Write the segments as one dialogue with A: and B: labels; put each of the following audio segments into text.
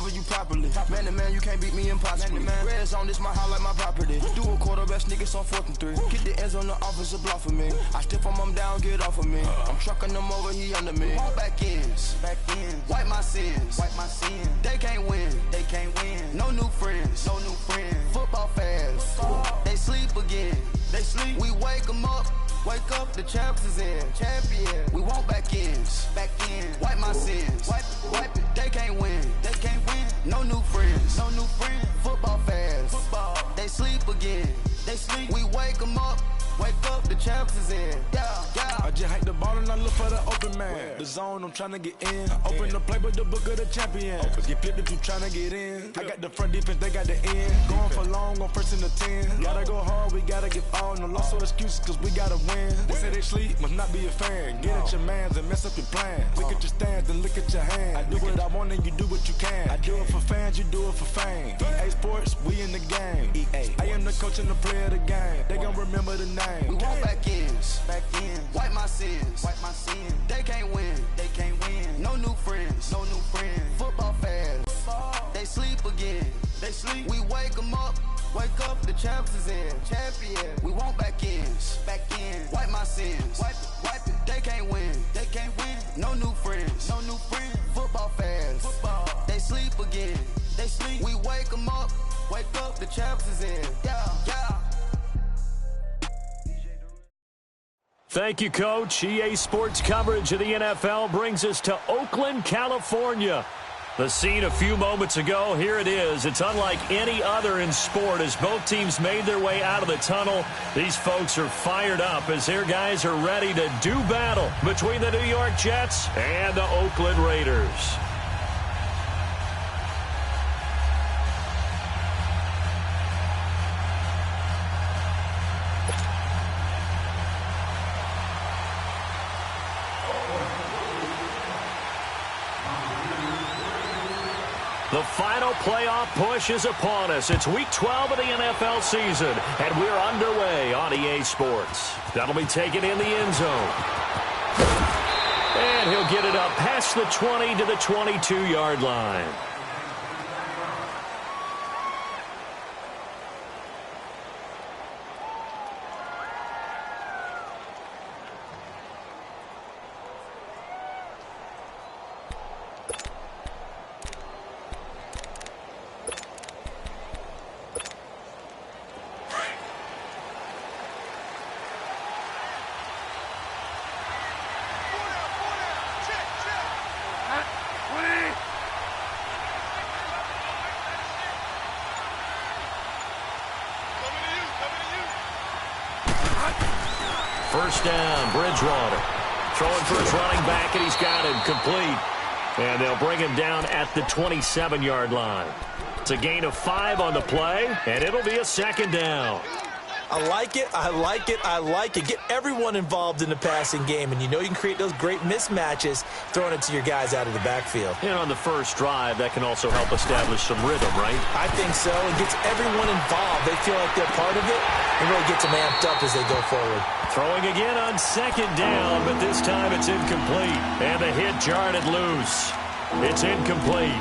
A: cover you properly. Man to man, you can't beat me impossibly. Red zone, this my house like my property. Do a quarterback sneak, it's on 4th and 3. Get the ends on the offensive block for me. I stiff him down, get off of me. I'm trucking them over, he under me. All back ends, wipe my sins, They can't win, No new friends, Football fast, they sleep again. We wake them up. Wake up, the champs is in. Champion. We want back ends. Wipe my sins. Wipe it. They can't win. No new friends. Football fast. They sleep again. We wake them up. Wake up, the champs is in. Yeah.
B: I just hike the ball and I look for the open man. The zone, I'm trying to get in. Open the playbook, the book of the champion. Get flipped if you trying to get in. I got the front defense, they got the end. Going for long, on 1st and the 10. Gotta go hard, we gotta get all. No loss or excuses, cause we gotta win. They say they sleep, must not be a fan. Get at your mans and mess up your plans. Look at your stands and look at your hands. I do what I want and you do what you can. I do it for fans, you do it for fame. EA Sports, we in the game. I am the coach and the player of the game. They gon' remember the name.
A: We want back ends. Wipe my sins. They can't win. No new friends. Football fast. They sleep again. We wake them up. Wake up, the champs is in. Champion. We want back ends. Wipe my sins. Wipe it. They can't win. No new friends. Football fast. They sleep again. We wake them up. Wake up, the champs is in. Yeah.
C: Thank you, Coach. EA Sports coverage of the NFL brings us to Oakland, California. The scene a few moments ago, here it is. It's unlike any other in sport as both teams made their way out of the tunnel. These folks are fired up as their guys are ready to do battle between the New York Jets and the Oakland Raiders. The final playoff push is upon us. It's Week 12 of the NFL season, and we're underway on EA Sports. That'll be taken in the end zone. And he'll get it up past the 20 to the 22-yard line. First down, Bridgewater. Throwing for his running back, and he's got him complete. And they'll bring him down at the 27-yard line. It's a gain of 5 on the play, and it'll be a second down.
D: I like it. Get everyone involved in the passing game, and you know you can create those great mismatches throwing it to your guys out of the backfield.
C: And on the first drive, that can also help establish some rhythm, right?
D: I think so. It gets everyone involved. They feel like they're part of it and really gets them amped up as they go forward.
C: Throwing again on second down, but this time it's incomplete. And the hit jarred it loose. It's incomplete.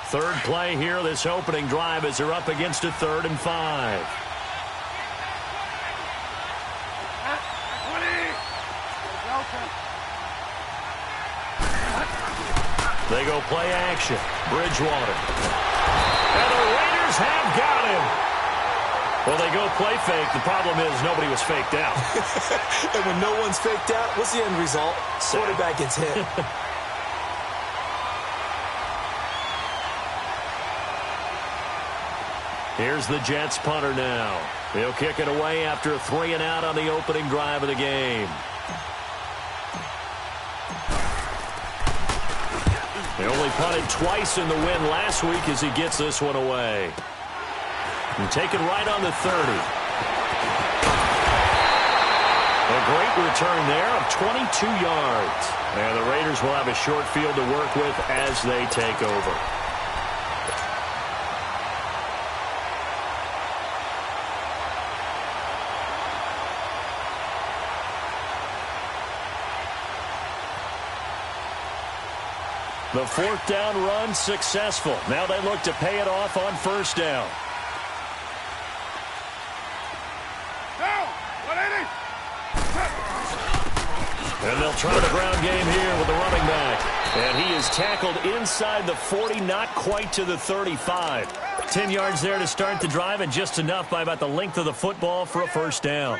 C: Third play here, this opening drive as they're up against a 3rd and 5. They go play action. Bridgewater. And the Raiders have got him. Well, they go play fake. The problem is nobody was faked out.
D: And when no one's faked out, what's the end result? Quarterback gets hit.
C: Here's the Jets punter now. He'll kick it away after a 3-and-out on the opening drive of the game. They only punted twice in the win last week as he gets this one away. And taken right on the 30. A great return there of 22 yards. And the Raiders Steelers will have a short field to work with as they take over. The fourth down run successful. Now they look to pay it off on first down. And they'll try the ground game here with the running back. And he is tackled inside the 40, not quite to the 35. 10 yards there to start the drive, and just enough by about the length of the football for a first down.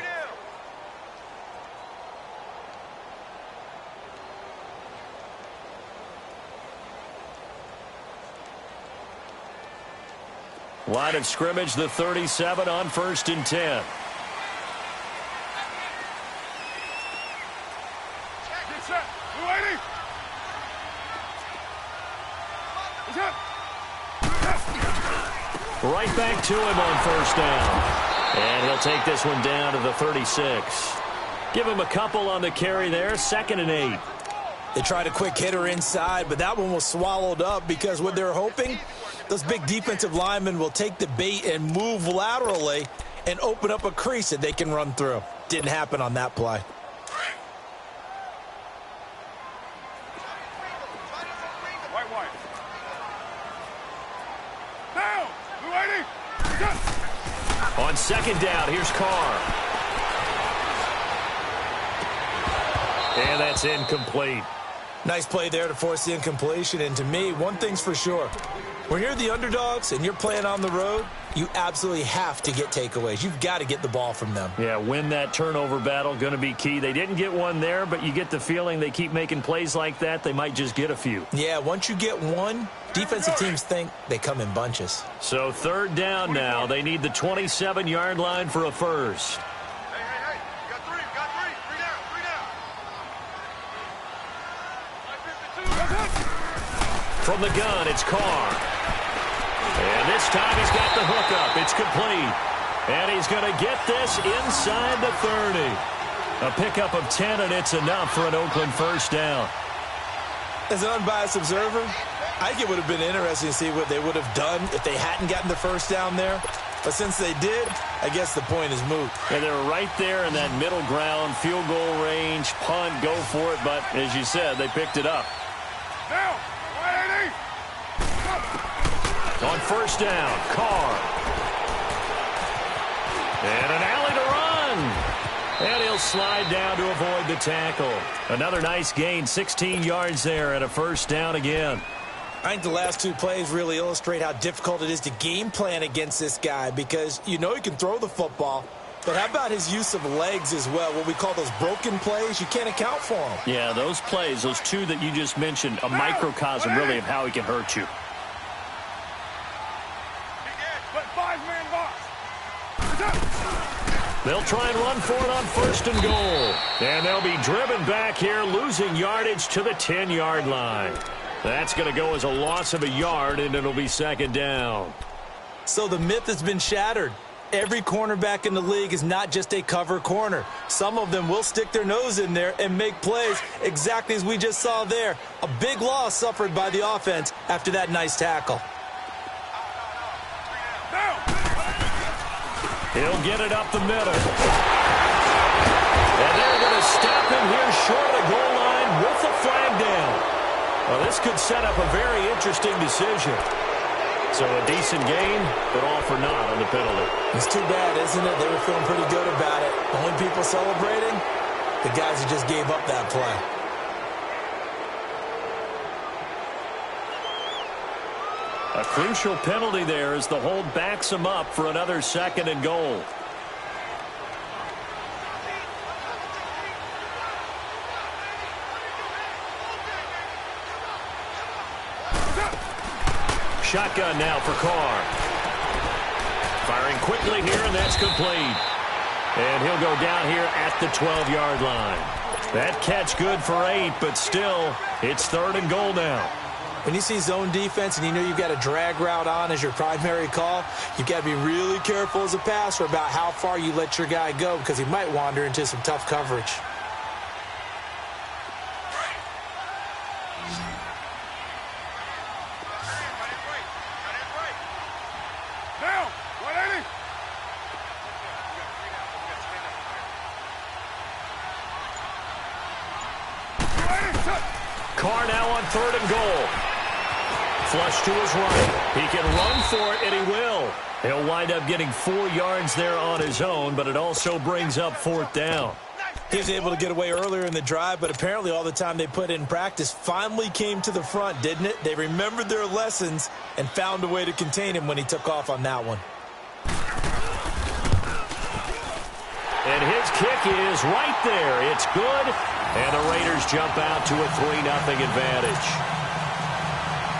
C: Line of scrimmage, the 37 on 1st and 10. Right back to him on first down. And he'll take this one down to the 36. Give him a couple on the carry there, 2nd and 8.
D: They tried a quick hitter inside, but that one was swallowed up because what they're hoping, those big defensive linemen will take the bait and move laterally and open up a crease that they can run through. Didn't happen on that play.
C: On 2nd down, here's Carr. And that's incomplete.
D: Nice play there to force the incompletion. And to me, one thing's for sure. When you're the underdogs and you're playing on the road, you absolutely have to get takeaways. You've got to get the ball from them.
C: Yeah, win that turnover battle, going to be key. They didn't get one there, but you get the feeling they keep making plays like that, they might just get a few.
D: Yeah, once you get one, defensive teams think they come in bunches.
C: So 3rd down now. They need the 27-yard line for a first.
E: Hey, you got three.
C: From the gun, it's Carr. And this time he's got the hookup. It's complete. And he's going to get this inside the 30. A pickup of 10, and it's enough for an Oakland first down.
D: As an unbiased observer, I think it would have been interesting to see what they would have done if they hadn't gotten the first down there. But since they did, I guess the point is moot.
C: And they're right there in that middle ground, field goal range, punt, go for it. But as you said, they picked it up. On first down, Carr. And an alley to run. And he'll slide down to avoid the tackle. Another nice gain, 16 yards there, and a first down again.
D: I think the last two plays really illustrate how difficult it is to game plan against this guy, because you know he can throw the football, but how about his use of legs as well? What we call those broken plays, you can't account for them.
C: Yeah, those plays, those two that you just mentioned, a microcosm really of how he can hurt you. They'll try and run for it on 1st and goal. And they'll be driven back here, losing yardage to the 10-yard line. That's going to go as a loss of a yard, and it'll be 2nd down.
D: So the myth has been shattered. Every cornerback in the league is not just a cover corner. Some of them will stick their nose in there and make plays exactly as we just saw there. A big loss suffered by the offense after that nice tackle.
C: He'll get it up the middle. And they're going to stop him here short of the goal line with the flag down. Well, this could set up a very interesting decision. So a decent gain, but all for naught on the penalty.
D: It's too bad, isn't it? They were feeling pretty good about it. Only people celebrating, the guys who just gave up that play.
C: A crucial penalty there as the hold backs him up for another 2nd and goal. Shotgun now for Carr. Firing quickly here, and that's complete. And he'll go down here at the 12-yard line. That catch good for 8, but still, it's 3rd and goal now.
D: When you see zone defense and you know you've got a drag route on as your primary call, you've got to be really careful as a passer about how far you let your guy go, because he might wander into some tough coverage.
C: Carr now on 3rd and goal. Flush to his right. He can run for it, and he will. He'll wind up getting 4 yards there on his own, but it also brings up 4th down.
D: He was able to get away earlier in the drive, but apparently all the time they put in practice finally came to the front, didn't it? They remembered their lessons and found a way to contain him when he took off on that one.
C: And his kick is right there. It's good, and the Raiders jump out to a 3-0 advantage.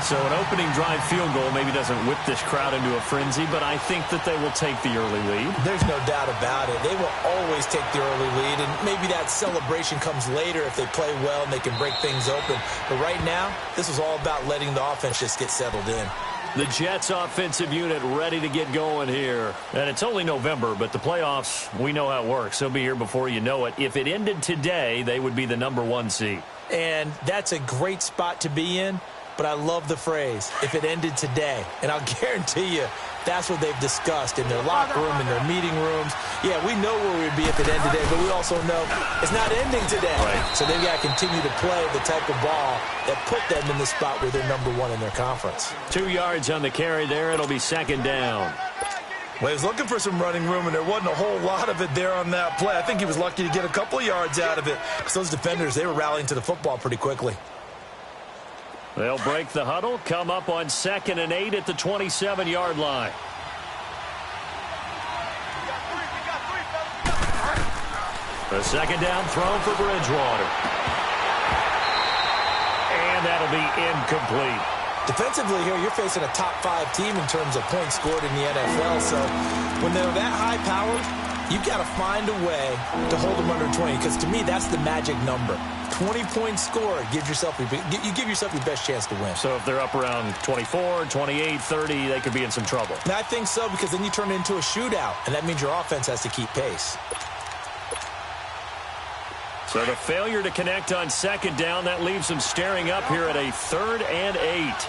C: So an opening drive field goal maybe doesn't whip this crowd into a frenzy, but I think that they will take the early lead.
D: There's no doubt about it. They will always take the early lead, and maybe that celebration comes later if they play well and they can break things open. But right now, this is all about letting the offense just get settled in.
C: The Jets offensive unit ready to get going here. And it's only November, but the playoffs, we know how it works. They'll be here before you know it. If it ended today, they would be the #1 seed.
D: And that's a great spot to be in. But I love the phrase, if it ended today. And I'll guarantee you, that's what they've discussed in their locker room, in their meeting rooms. Yeah, we know where we'd be if it ended today, but we also know it's not ending today.
C: Right.
D: So they've got to continue to play the type of ball that put them in the spot where they're #1 in their conference.
C: 2 yards on the carry there. It'll be 2nd down.
D: Well, he was looking for some running room, and there wasn't a whole lot of it there on that play. I think he was lucky to get a couple of yards out of it because those defenders, they were rallying to the football pretty quickly.
C: They'll break the huddle, come up on 2nd and 8 at the 27-yard line. The 2nd down throw for Bridgewater. And that'll be incomplete.
D: Defensively here, you're facing a top-5 team in terms of points scored in the NFL. So when they're that high-powered, you've got to find a way to hold them under 20. Because to me, that's the magic number. 20 points scored, you give yourself your best chance to win.
C: So if they're up around 24, 28, 30, they could be in some trouble.
D: And I think so, because then you turn it into a shootout, and that means your offense has to keep pace.
C: So the failure to connect on 2nd down, that leaves them staring up here at a 3rd and 8.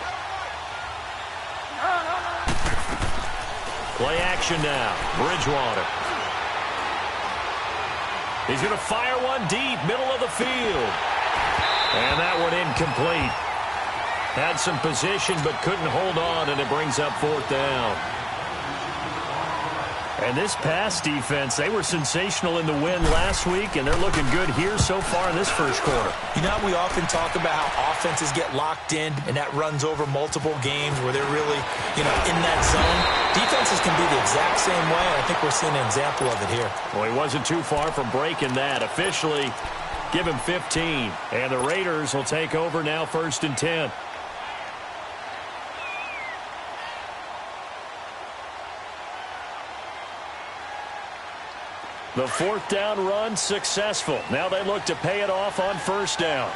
C: Play action now. Bridgewater. He's going to fire one deep, middle of the field. And that one incomplete. Had some position but couldn't hold on, and it brings up 4th down. And this pass defense, they were sensational in the win last week, and they're looking good here so far in this first quarter.
D: You know, we often talk about how offenses get locked in, and that runs over multiple games where they're really, in that zone. Defenses can be the exact same way, and I think we're seeing an example of it here.
C: Well, he wasn't too far from breaking that. Officially, give him 15. And the Raiders will take over now 1st and 10. The 4th down run successful. Now they look to pay it off on 1st down.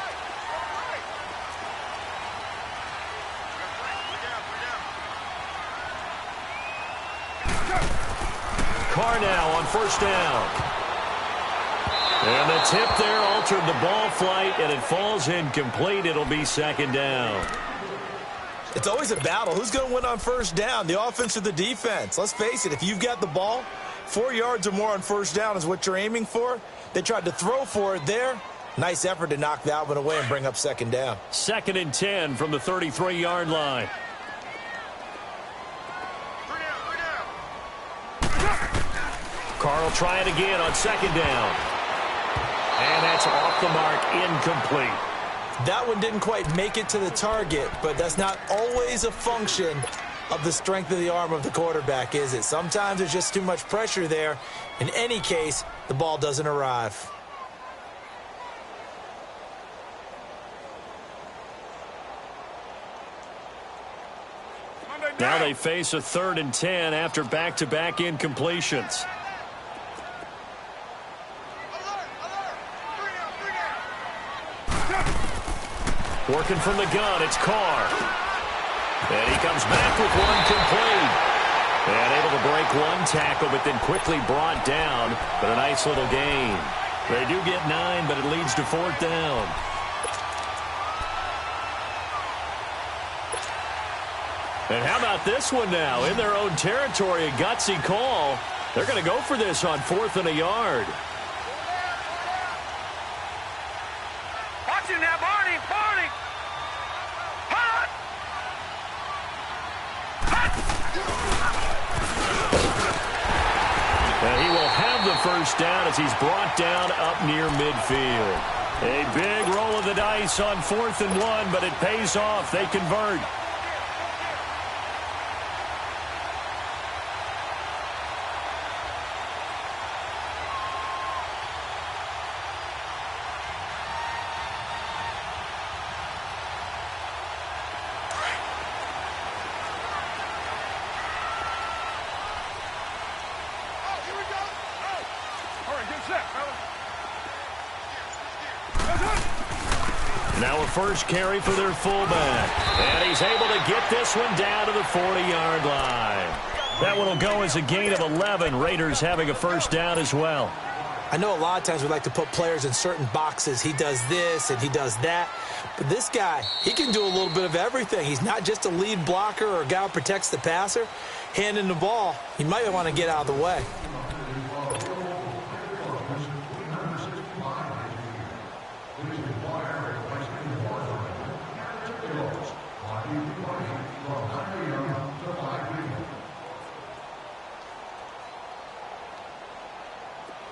C: Carr now on 1st down. And the tip there altered the ball flight, and it falls incomplete. It'll be 2nd down.
D: It's always a battle. Who's going to win on 1st down, the offense or the defense? Let's face it, if you've got the ball, 4 yards or more on 1st down is what you're aiming for. They tried to throw for it there. Nice effort to knock that one away and bring up 2nd down.
C: 2nd and 10 from the 33-yard line. Carr will try it again on 2nd down. And that's off the mark, incomplete.
D: That one didn't quite make it to the target, but that's not always a function of the strength of the arm of the quarterback, is it? Sometimes there's just too much pressure there. In any case, the ball doesn't arrive.
C: Now they face a 3rd and 10 after back-to-back incompletions. Working from the gun, it's Carr. And he comes back with one complete. And able to break one tackle, but then quickly brought down. But a nice little gain. They do get 9, but it leads to 4th down. And how about this one now? In their own territory, a gutsy call. They're going to go for this on 4th and a yard.
E: Watch it now, Barney, Barney.
C: first down as he's brought down up near midfield. A big roll of the dice on 4th and 1, but it pays off. They convert. Now a first carry for their fullback. And he's able to get this one down to the 40-yard line. That one will go as a gain of 11. Raiders having a first down as well.
D: I know a lot of times we like to put players in certain boxes. He does this and he does that. But this guy, he can do a little bit of everything. He's not just a lead blocker or a guy who protects the passer. Handing the ball, he might want to get out of the way.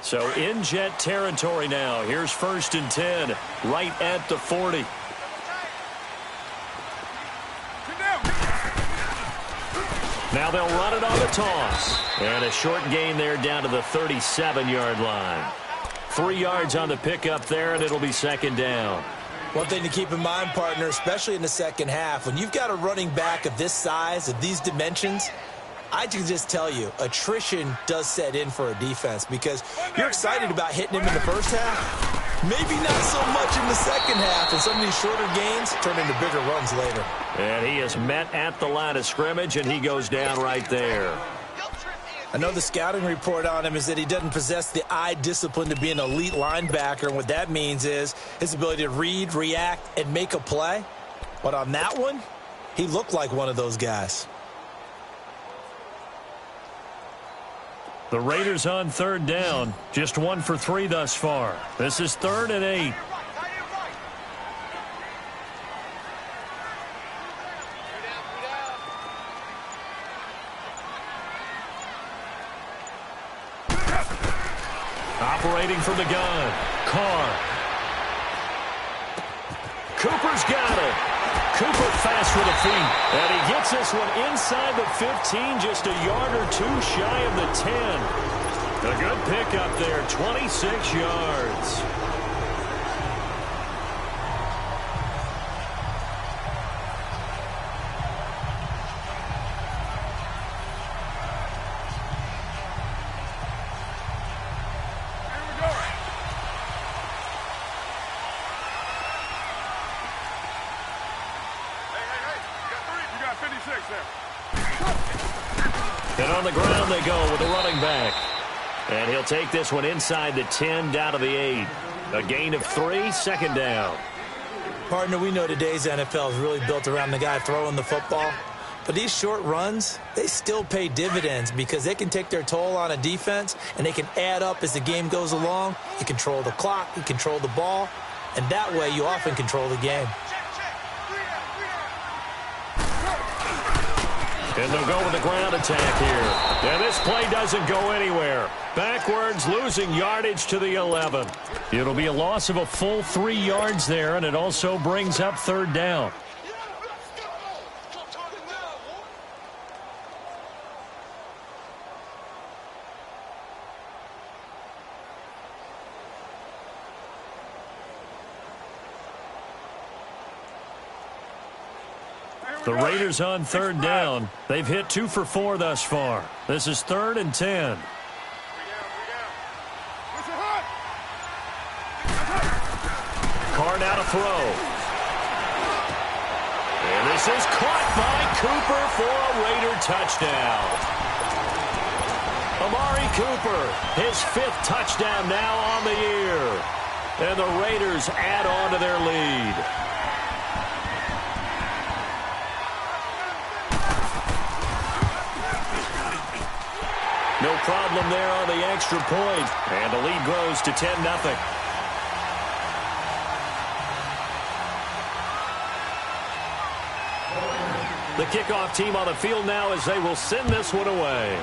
C: So in Jet territory now. Here's 1st and 10, right at the 40. Now they'll run it on the toss. And a short gain there down to the 37-yard line. 3 yards on the pickup there, and it'll be 2nd down.
D: One thing to keep in mind, partner, especially in the second half, when you've got a running back of this size, of these dimensions, I can just tell you, attrition does set in for a defense because you're excited about hitting him in the first half. Maybe not so much in the second half, and some of these shorter gains turn into bigger runs later.
C: And he is met at the line of scrimmage, and he goes down right there.
D: I know the scouting report on him is that he doesn't possess the eye discipline to be an elite linebacker, and what that means is his ability to read, react, and make a play. But on that one, he looked like one of those guys.
C: The Raiders on 3rd down, just 1 for 3 thus far. This is 3rd and 8. Operating from the gun, Carr. Cooper's got it. Cooper fast with the feet. And he gets this one inside the 15, just a yard or 2 shy of the 10. A good pickup there, 26 yards. And on the ground they go with the running back. And he'll take this one inside the 10, down to the 8. A gain of 3, 2nd down.
D: Partner, we know today's NFL is really built around the guy throwing the football. But these short runs, they still pay dividends because they can take their toll on a defense, and they can add up as the game goes along. You control the clock, you control the ball, and that way you often control the game.
C: And they'll go with the ground attack here. And this play doesn't go anywhere. Backwards, losing yardage to the 11. It'll be a loss of a full 3 yards there, and it also brings up 3rd down. The Raiders on 3rd down. They've hit 2 for 4 thus far. This is 3rd and 10. Carr now to throw. And this is caught by Cooper for a Raider touchdown. Amari Cooper, his 5th touchdown now on the year. And the Raiders add on to their lead. No problem there on the extra point. And the lead grows to 10-0. The kickoff team on the field now as they will send this one away.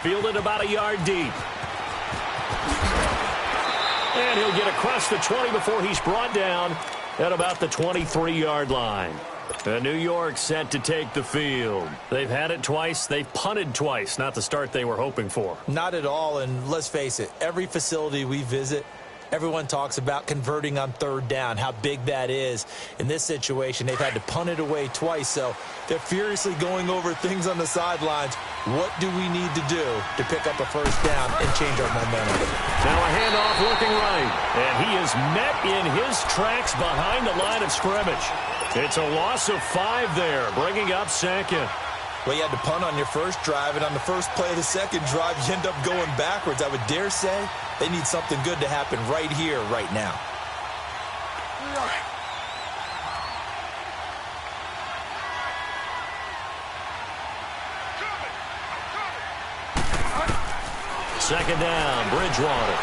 C: Fielded about a yard deep. And he'll get across the 20 before he's brought down at about the 23-yard line. And New York set to take the field. They've had it twice. They've punted twice. Not the start they were hoping for.
D: Not at all, and let's face it, every facility we visit, everyone talks about converting on third down, how big that is. In this situation, they've had to punt it away twice, so they're furiously going over things on the sidelines. What do we need to do to pick up a first down and change our momentum?
C: Now a handoff looking right, and he is met in his tracks behind the line of scrimmage. It's a loss of 5 there, bringing up second.
D: Well, you had to punt on your first drive, and on the first play of the second drive, you end up going backwards. I would dare say they need something good to happen right here, right now.
C: Second down, Bridgewater.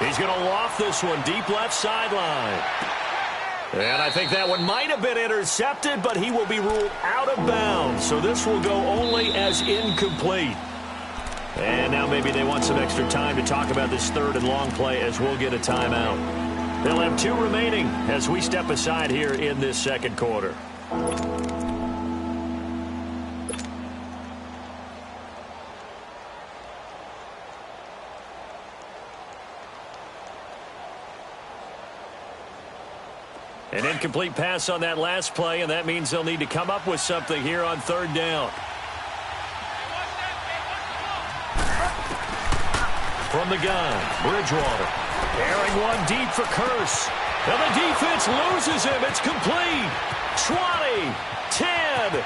C: He's going to loft this one deep left sideline. And I think that one might have been intercepted, but he will be ruled out of bounds. So this will go only as incomplete. And now maybe they want some extra time to talk about this third and long play as we'll get a timeout. They'll have 2 remaining as we step aside here in this second quarter. An incomplete pass on that last play, and that means they'll need to come up with something here on third down. From the gun, Bridgewater. Airing one deep for Curse. And the defense loses him. It's complete. 20, 10,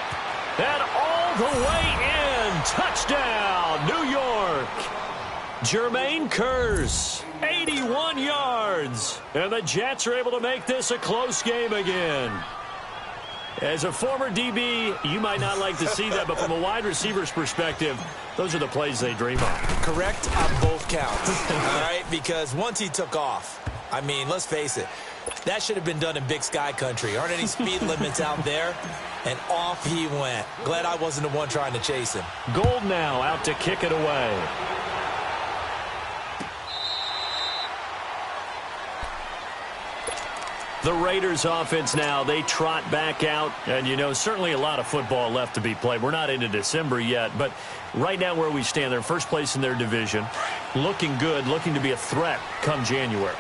C: and all the way in. Touchdown, New York. Jermaine Curse, 81 yards. And the Jets are able to make this a close game again. As a former DB, you might not like to see that, but from a wide receiver's perspective, those are the plays they dream of.
D: Correct on both counts, all right? Because once he took off, I mean, let's face it, that should have been done in Big Sky country. Aren't any speed limits out there? And off he went. Glad I wasn't the one trying to chase him.
C: Gold now out to kick it away. The Raiders offense now, they trot back out. And, you know, certainly a lot of football left to be played. We're not into December yet, but right now where we stand, they're first place in their division. Looking good, looking to be a threat come January.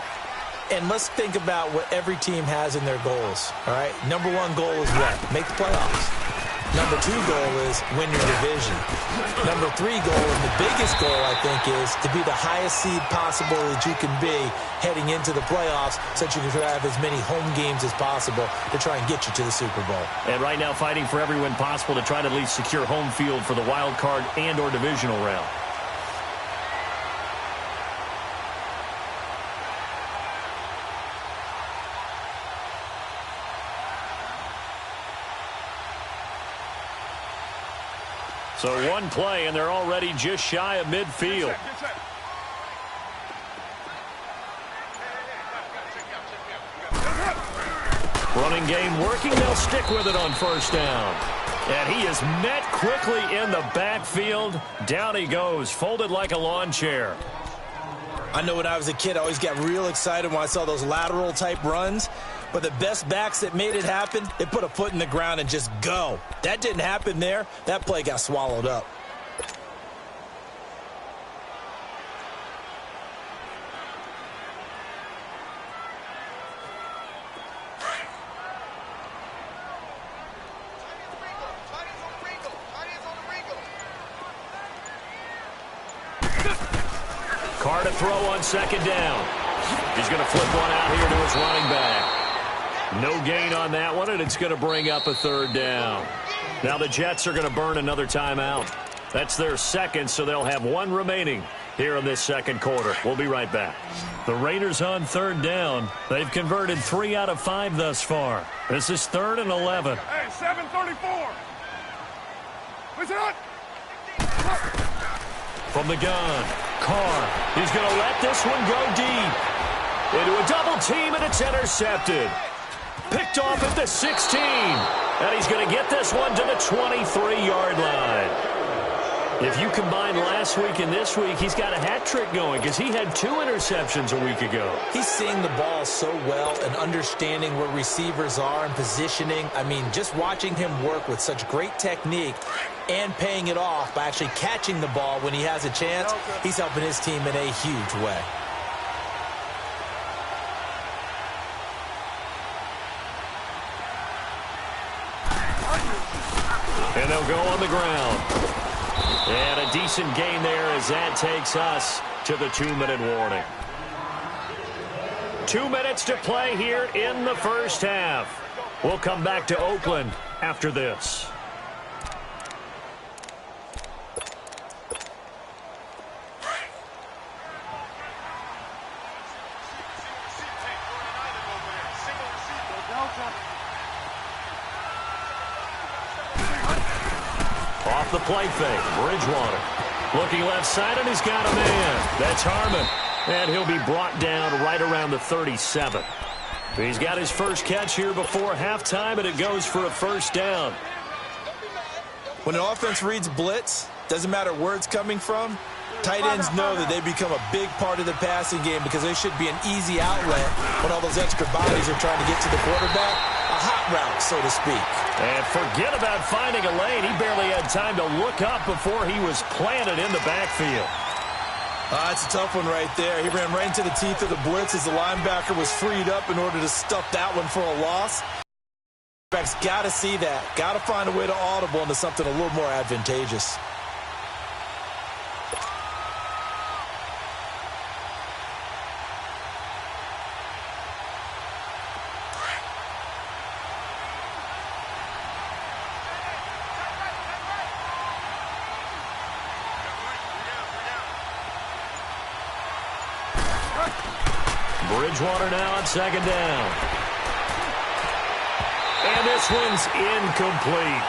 D: And let's think about what every team has in their goals, all right? Number 1 goal is what? Make the playoffs. Number 2 goal is win your division. Number 3 goal, and the biggest goal, I think, is to be the highest seed possible that you can be heading into the playoffs so that you can have as many home games as possible to try and get you to the Super Bowl.
C: And right now fighting for every win possible to try to at least secure home field for the wild card and or divisional round. So one play, and they're already just shy of midfield. Running game working. They'll stick with it on first down. And he is met quickly in the backfield. Down he goes, folded like a lawn chair.
D: I know when I was a kid, I always got real excited when I saw those lateral type runs. But the best backs that made it happen, they put a foot in the ground and just go. That didn't happen there. That play got swallowed up.
C: Carr to throw on second down. He's going to flip one out here to his running back. No gain on that one, and it's going to bring up a third down. Now the Jets are going to burn another timeout. That's their second, so they'll have 1 remaining here in this second quarter. We'll be right back. The Raiders on third down. They've converted 3 out of 5 thus far. This is 3rd and 11.
E: Hey, 7:34. What's it on?
C: From the gun, Carr. He's going to let this one go deep. Into a double team, and it's intercepted. Picked off at the 16. And he's going to get this one to the 23-yard line. If you combine last week and this week, he's got a hat trick going because he had 2 interceptions a week ago.
D: He's seeing the ball so well and understanding where receivers are and positioning. I mean, just watching him work with such great technique and paying it off by actually catching the ball when he has a chance, he's helping his team in a huge way.
C: And they'll go on the ground. And a decent gain there as that takes us to the 2-minute warning. 2 minutes to play here in the first half. We'll come back to Oakland after this. Off the play fake, Bridgewater. Looking left side, and he's got a man. That's Harmon. And he'll be brought down right around the 37. He's got his first catch here before halftime, and it goes for a first down.
D: When an offense reads blitz, doesn't matter where it's coming from, tight ends know that they become a big part of the passing game because they should be an easy outlet when all those extra bodies are trying to get to the quarterback. A hot route, so to speak.
C: And forget about finding a lane. He barely had time to look up before he was planted in the backfield.
D: It's a tough one right there. He ran right into the teeth of the blitz as the linebacker was freed up in order to stuff that one for a loss. Quarterback's got to see that. Got to find a way to audible into something a little more advantageous.
C: Bridgewater now on second down. And this one's incomplete.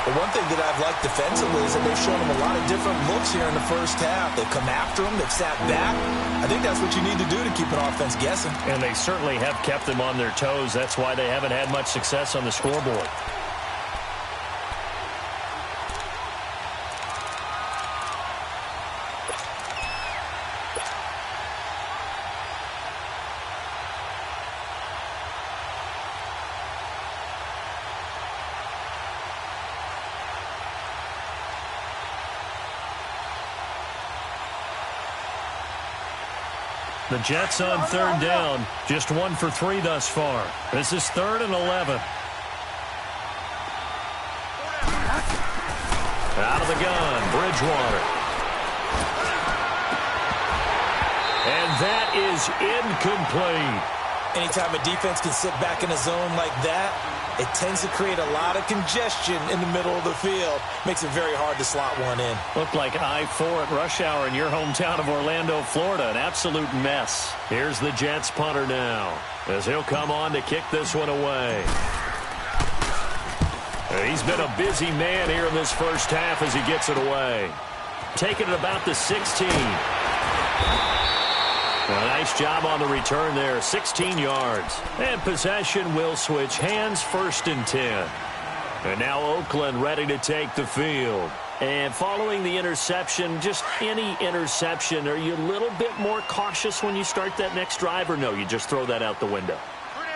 D: The one thing that I've liked defensively is that they've shown him a lot of different looks here in the first half. They've come after him. They've sat back. I think that's what you need to do to keep an offense guessing.
C: And they certainly have kept them on their toes. That's why they haven't had much success on the scoreboard. The Jets on third down, just 1 for 3 thus far. This is 3rd and 11. Out of the gun, Bridgewater. And that is incomplete.
D: Anytime a defense can sit back in a zone like that, it tends to create a lot of congestion in the middle of the field. Makes it very hard to slot one in.
C: Looked like I-4 at rush hour in your hometown of Orlando, Florida. An absolute mess. Here's the Jets punter now, as he'll come on to kick this one away. He's been a busy man here in this first half as he gets it away. Taking it about the 16. A nice job on the return there, 16 yards. And possession will switch hands, 1st and 10. And now Oakland ready to take the field. And following the interception, just any interception, are you a little bit more cautious when you start that next drive, or no, you just throw that out the window?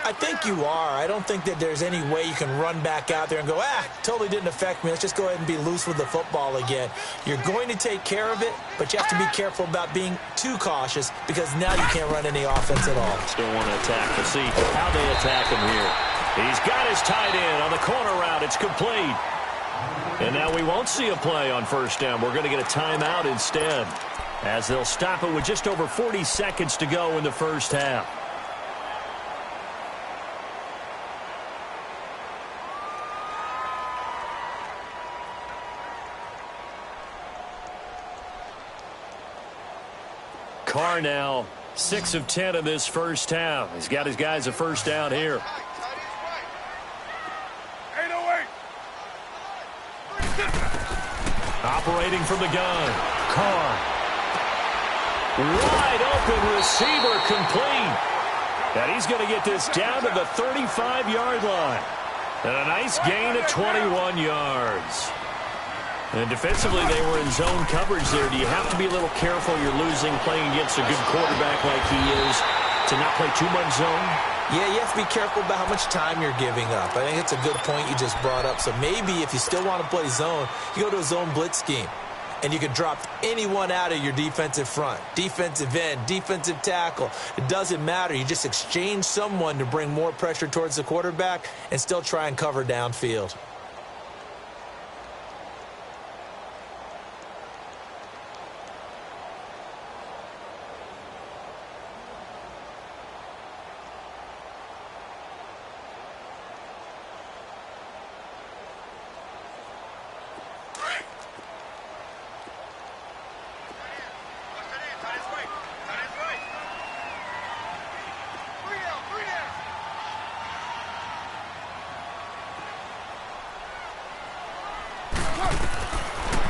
D: I think you are. I don't think that there's any way you can run back out there and go, totally didn't affect me. Let's just go ahead and be loose with the football again. You're going to take care of it, but you have to be careful about being too cautious because now you can't run any offense at all.
C: Still want to attack. We'll see how they attack him here. He's got his tight end on the corner route. It's complete. And now we won't see a play on first down. We're going to get a timeout instead, as they'll stop it with just over 40 seconds to go in the first half. Carr now 6 of 10 in this first half. He's got his guys a first down here.
E: 808.
C: Operating from the gun. Carr. Wide open receiver, complete. And he's going to get this down to the 35-yard line. And a nice gain of 21 yards. And defensively, they were in zone coverage there. Do you have to be a little careful? You're losing playing against a good quarterback like he is to not play too much zone?
D: Yeah, you have to be careful about how much time you're giving up. I think it's a good point you just brought up. So maybe if you still want to play zone, you go to a zone blitz scheme. And you can drop anyone out of your defensive front, defensive end, defensive tackle. It doesn't matter. You just exchange someone to bring more pressure towards the quarterback and still try and cover downfield.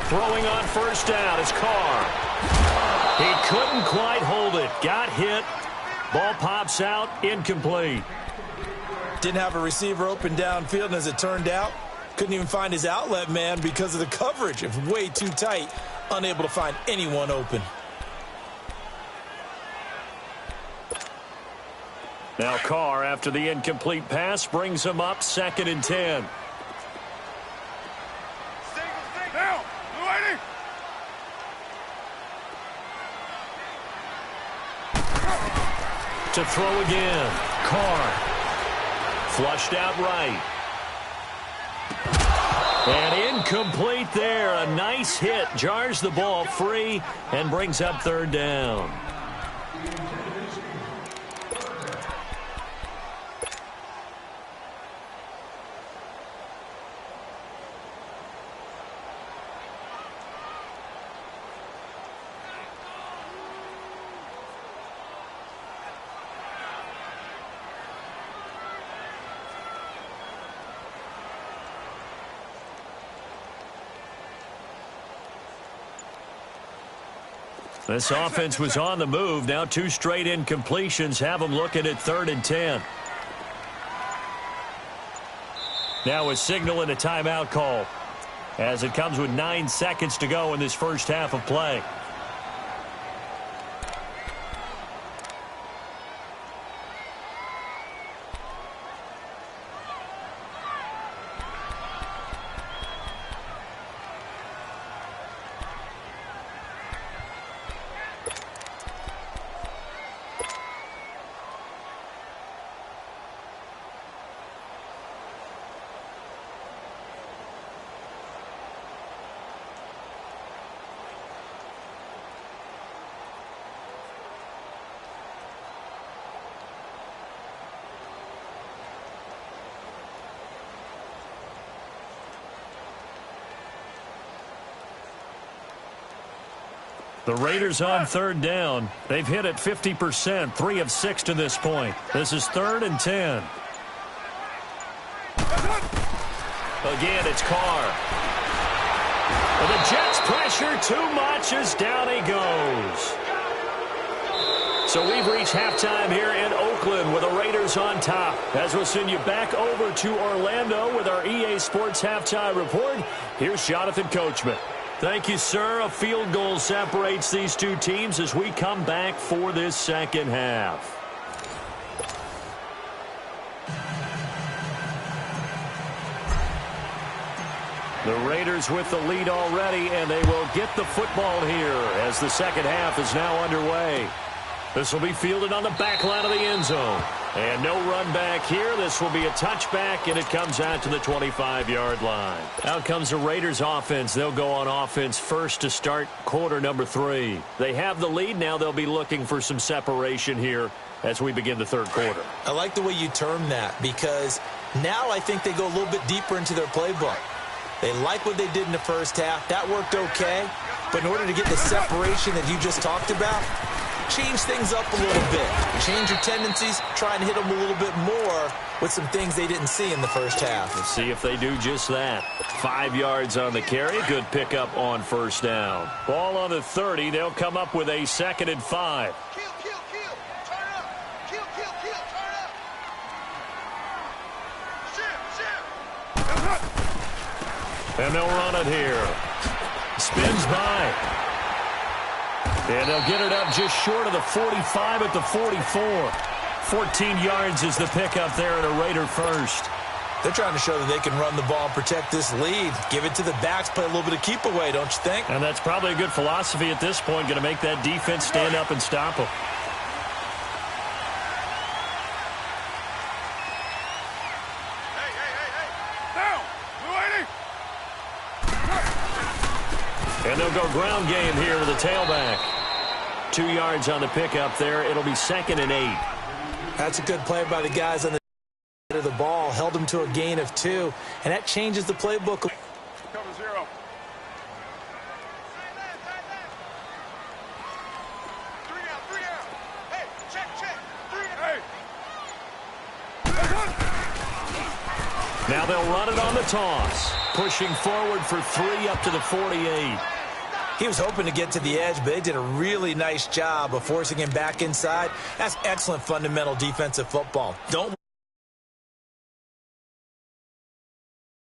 C: Throwing on first down is Carr. He couldn't quite hold it. Got hit. Ball pops out. Incomplete.
D: Didn't have a receiver open downfield, and as it turned out, couldn't even find his outlet man because of the coverage. It was way too tight. Unable to find anyone open.
C: Now Carr, after the incomplete pass, brings him up 2nd and 10. To throw again. Carr. Flushed out right. And incomplete there. A nice hit. Jars the ball free and brings up 3rd down. This offense was on the move. Now 2 straight incompletions have them looking at 3rd and 10. Now a signal and a timeout call as it comes with 9 seconds to go in this first half of play. The Raiders on 3rd down. They've hit it 50%, 3 of 6 to this point. This is 3rd and 10. Again, it's Carr. And the Jets pressure too much as down he goes. So we've reached halftime here in Oakland with the Raiders on top. As we'll send you back over to Orlando with our EA Sports Halftime Report, here's Jonathan Coachman. Thank you, sir. A field goal separates these two teams as we come back for this second half. The Raiders with the lead already, and they will get the football here as the second half is now underway. This will be fielded on the back line of the end zone. And no run back here. This will be a touchback, and it comes out to the 25-yard line. Out comes the Raiders offense. They'll go on offense first to start quarter number 3. They have the lead. Now they'll be looking for some separation here as we begin the third quarter.
D: I like the way you term that because now I think they go a little bit deeper into their playbook. They like what they did in the first half. That worked okay. But in order to get the separation that you just talked about, change things up a little bit. Change your tendencies. Try and hit them a little bit more with some things they didn't see in the first half.
C: Let's see if they do just that. 5 yards on the carry. Good pickup on first down. Ball on the 30. They'll come up with a 2nd and 5.
E: Turn up. Turn up. Shift.
C: And they'll run it here. spins by. And they'll get it up just short of the 45 at the 44. 14 yards is the pickup there at a Raider first.
D: They're trying to show that they can run the ball and protect this lead. Give it to the backs, play a little bit of keep away, don't you think?
C: And that's probably a good philosophy at this point, going to make that defense stand up and stop them. And they'll go ground game here with a tailback. 2 yards on the pickup there. It'll be 2nd and 8.
D: That's a good play by the guys on the side of the ball. Held them to a gain of 2. And that changes the playbook.
E: Cover 0. 3 out. Hey, check. 3 out. Hey.
C: Now they'll run it on the toss. Pushing forward for 3 up to the 48.
D: He was hoping to get to the edge, but they did a really nice job of forcing him back inside. That's excellent fundamental defensive football. Don't